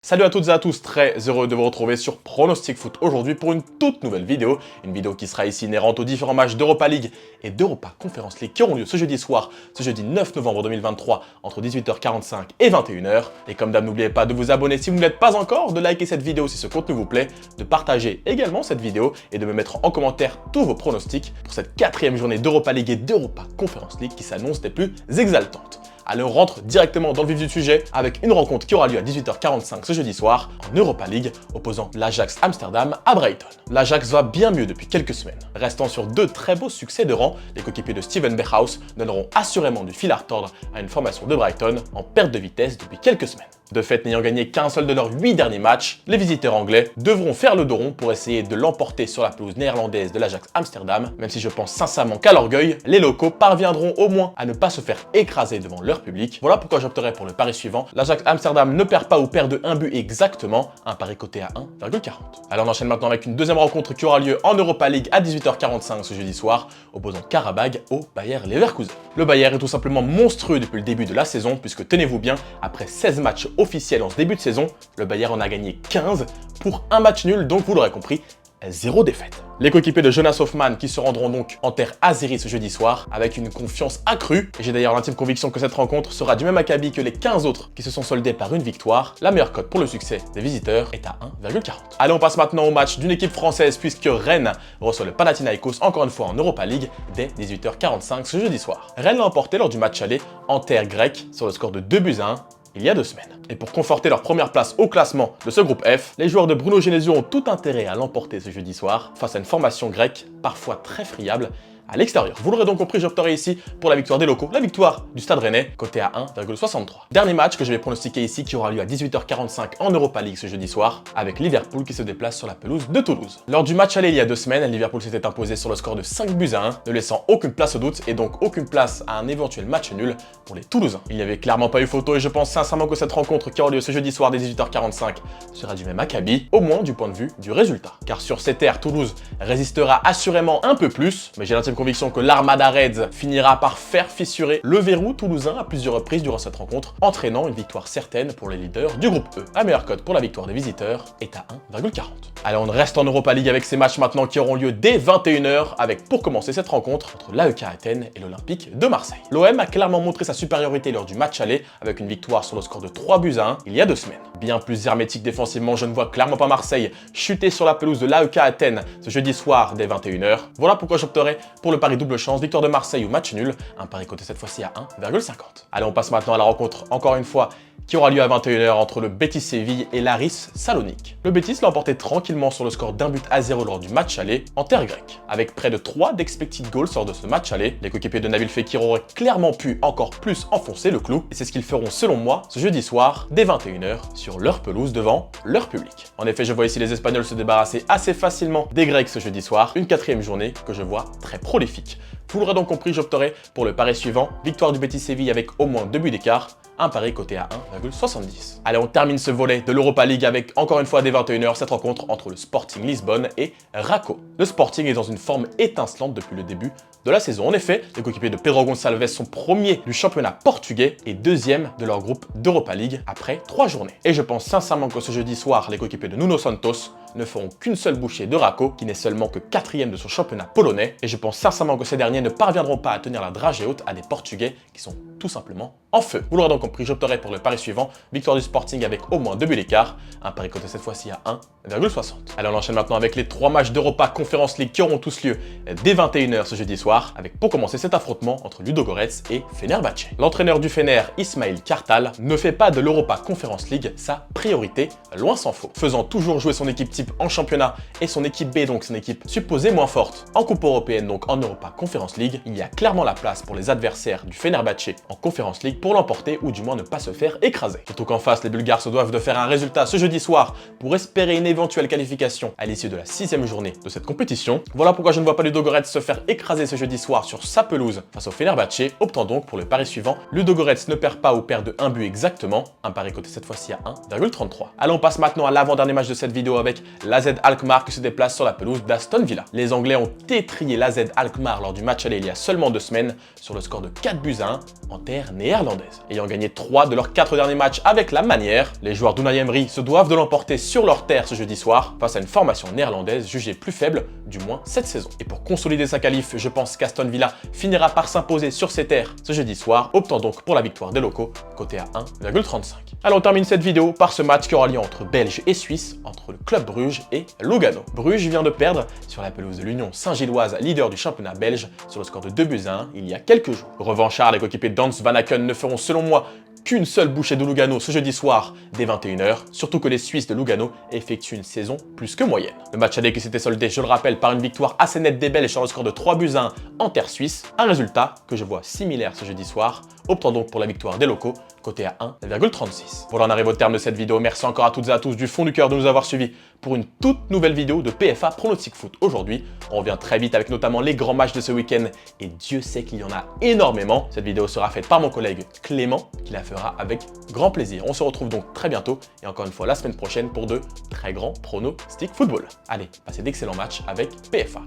Salut à toutes et à tous, très heureux de vous retrouver sur Pronostic Foot aujourd'hui pour une toute nouvelle vidéo. Une vidéo qui sera ici inhérente aux différents matchs d'Europa League et d'Europa Conference League qui auront lieu ce jeudi soir, ce jeudi 9 novembre 2023 entre 18h45 et 21h. Et comme d'hab, n'oubliez pas de vous abonner si vous ne l'êtes pas encore, de liker cette vidéo si ce contenu vous plaît, de partager également cette vidéo et de me mettre en commentaire tous vos pronostics pour cette 4e journée d'Europa League et d'Europa Conference League qui s'annonce des plus exaltantes. Allez, on rentre directement dans le vif du sujet avec une rencontre qui aura lieu à 18h45 ce jeudi soir en Europa League opposant l'Ajax Amsterdam à Brighton. L'Ajax va bien mieux depuis quelques semaines. Restant sur deux très beaux succès de rang, les coéquipiers de Steven Berghuis donneront assurément du fil à retordre à une formation de Brighton en perte de vitesse depuis quelques semaines. De fait, n'ayant gagné qu'un seul de leurs 8 derniers matchs, les visiteurs anglais devront faire le dos rond pour essayer de l'emporter sur la pelouse néerlandaise de l'Ajax Amsterdam, même si je pense sincèrement qu'à l'orgueil, les locaux parviendront au moins à ne pas se faire écraser devant leur public. Voilà pourquoi j'opterai pour le pari suivant. L'Ajax Amsterdam ne perd pas ou perd de 1 but exactement, un pari coté à 1,40. Alors on enchaîne maintenant avec une deuxième rencontre qui aura lieu en Europa League à 18h45 ce jeudi soir, opposant Karabag au Bayer Leverkusen. Le Bayer est tout simplement monstrueux depuis le début de la saison, puisque tenez-vous bien, après 16 matchs officiel en ce début de saison, le Bayern en a gagné 15 pour un match nul, donc vous l'aurez compris, 0 défaite. Les coéquipiers de Jonas Hofmann qui se rendront donc en terre azérie ce jeudi soir avec une confiance accrue. Et j'ai d'ailleurs l'intime conviction que cette rencontre sera du même acabit que les 15 autres qui se sont soldés par une victoire. La meilleure cote pour le succès des visiteurs est à 1,40. Allez, on passe maintenant au match d'une équipe française puisque Rennes reçoit le Panathinaikos encore une fois en Europa League dès 18h45 ce jeudi soir. Rennes l'a emporté lors du match aller en terre grecque sur le score de 2-1. Il y a 2 semaines. Et pour conforter leur première place au classement de ce groupe F, les joueurs de Bruno Genesio ont tout intérêt à l'emporter ce jeudi soir face à une formation grecque parfois très friable à l'extérieur. Vous l'aurez donc compris, j'opterai ici pour la victoire des locaux, la victoire du Stade Rennais, coté à 1,63. Dernier match que je vais pronostiquer ici qui aura lieu à 18h45 en Europa League ce jeudi soir, avec Liverpool qui se déplace sur la pelouse de Toulouse. Lors du match aller il y a 2 semaines, Liverpool s'était imposé sur le score de 5-1, ne laissant aucune place au doute et donc aucune place à un éventuel match nul pour les Toulousains. Il n'y avait clairement pas eu photo et je pense sincèrement que cette rencontre qui aura lieu ce jeudi soir dès 18h45 sera du même acabit, au moins du point de vue du résultat. Car sur ces terres, Toulouse résistera assurément un peu plus, mais j'ai l'intime conviction que l'Armada Reds finira par faire fissurer le verrou toulousain à plusieurs reprises durant cette rencontre, entraînant une victoire certaine pour les leaders du groupe E. La meilleure cote pour la victoire des visiteurs est à 1,40. Allez, on reste en Europa League avec ces matchs maintenant qui auront lieu dès 21h avec pour commencer cette rencontre entre l'AEK Athènes et l'Olympique de Marseille. L'OM a clairement montré sa supériorité lors du match aller avec une victoire sur le score de 3-1 il y a 2 semaines. Bien plus hermétique défensivement, je ne vois clairement pas Marseille chuter sur la pelouse de l'AEK Athènes ce jeudi soir dès 21h. Voilà pourquoi j'opterai pour le pari double chance, victoire de Marseille ou match nul, un pari coté cette fois-ci à 1,50. Allez, on passe maintenant à la rencontre, encore une fois, qui aura lieu à 21h entre le Betis Séville et l'Aris Salonique. Le Betis l'a emporté tranquillement sur le score d'1-0 lors du match aller en terre grecque. Avec près de 3 d'expected goals lors de ce match aller, les coéquipiers de Nabil Fekir auraient clairement pu encore plus enfoncer le clou, et c'est ce qu'ils feront selon moi ce jeudi soir dès 21h sur leur pelouse devant leur public. En effet, je vois ici les Espagnols se débarrasser assez facilement des Grecs ce jeudi soir, une 4e journée que je vois très prolifique. Vous l'aurez donc compris, j'opterai pour le pari suivant, victoire du Betis Séville avec au moins 2 buts d'écart, un pari coté à 1,70. Allez, on termine ce volet de l'Europa League avec encore une fois dès 21h cette rencontre entre le Sporting Lisbonne et Raco. Le Sporting est dans une forme étincelante depuis le début de la saison. En effet, les coéquipiers de Pedro Gonçalves sont premiers du championnat portugais et 2e de leur groupe d'Europa League après 3 journées. Et je pense sincèrement que ce jeudi soir, les coéquipiers de Nuno Santos ne feront qu'une seule bouchée de Raco, qui n'est seulement que 4e de son championnat polonais. Et je pense sincèrement que ces derniers ne parviendront pas à tenir la dragée haute à des Portugais qui sont tout simplement en feu. Vous l'aurez donc compris, j'opterai pour le pari suivant, victoire du Sporting avec au moins 2 buts d'écart, un pari coté cette fois-ci à 1,60. Allez, on enchaîne maintenant avec les 3 matchs d'Europa Conference League qui auront tous lieu dès 21h ce jeudi soir, avec pour commencer cet affrontement entre Ludogorets et Fenerbahçe. L'entraîneur du Fener, Ismail Kartal, ne fait pas de l'Europa Conference League sa priorité, loin s'en faut. Faisant toujours jouer son équipe type en championnat et son équipe B, donc son équipe supposée moins forte, en Coupe européenne, donc en Europa Conference League, il y a clairement la place pour les adversaires du Fenerbahçe en Conference League pour l'emporter ou du moins ne pas se faire écraser. Surtout qu'en face, les Bulgares se doivent de faire un résultat ce jeudi soir pour espérer une éventuelle qualification à l'issue de la 6e journée de cette compétition. Voilà pourquoi je ne vois pas Ludogorets se faire écraser ce jeudi soir sur sa pelouse face au Fenerbahçe, optant donc pour le pari suivant. Ludogorets ne perd pas ou perd de 1 but exactement, un pari coté cette fois-ci à 1,33. Allez, on passe maintenant à l'avant-dernier match de cette vidéo avec l'AZ Alkmaar qui se déplace sur la pelouse d'Aston Villa. Les Anglais ont étrié l'AZ Alkmaar lors du match aller il y a seulement 2 semaines sur le score de 4-1 en en terre néerlandaise. Ayant gagné 3 de leurs 4 derniers matchs avec la manière, les joueurs d'Unai Emery se doivent de l'emporter sur leur terre ce jeudi soir face à une formation néerlandaise jugée plus faible, du moins cette saison. Et pour consolider sa qualif, je pense qu'Aston Villa finira par s'imposer sur ses terres ce jeudi soir, optant donc pour la victoire des locaux, coté à 1,35. Alors on termine cette vidéo par ce match qui aura lieu entre Belges et Suisses, entre le club Bruges et Lugano. Bruges vient de perdre sur la pelouse de l'Union Saint-Gilloise, leader du championnat belge, sur le score de 2-1 il y a quelques jours. Revanchards, les coéquipiers de Dans Van Aken ne feront selon moi qu'une seule bouchée de Lugano ce jeudi soir dès 21 h, surtout que les Suisses de Lugano effectuent une saison plus que moyenne. Le match aller qui s'était soldé, je le rappelle, par une victoire assez nette des Belges sur le score de 3-1 en terre suisse, un résultat que je vois similaire ce jeudi soir, optant donc pour la victoire des locaux, coté à 1,36. Voilà, on arrive au terme de cette vidéo. Merci encore à toutes et à tous du fond du cœur de nous avoir suivis pour une toute nouvelle vidéo de PFA Pronostic Foot. Aujourd'hui, on revient très vite avec notamment les grands matchs de ce week-end et Dieu sait qu'il y en a énormément. Cette vidéo sera faite par mon collègue Clément qui la fera avec grand plaisir. On se retrouve donc très bientôt et encore une fois la semaine prochaine pour de très grands pronostics football. Allez, passez d'excellents matchs avec PFA.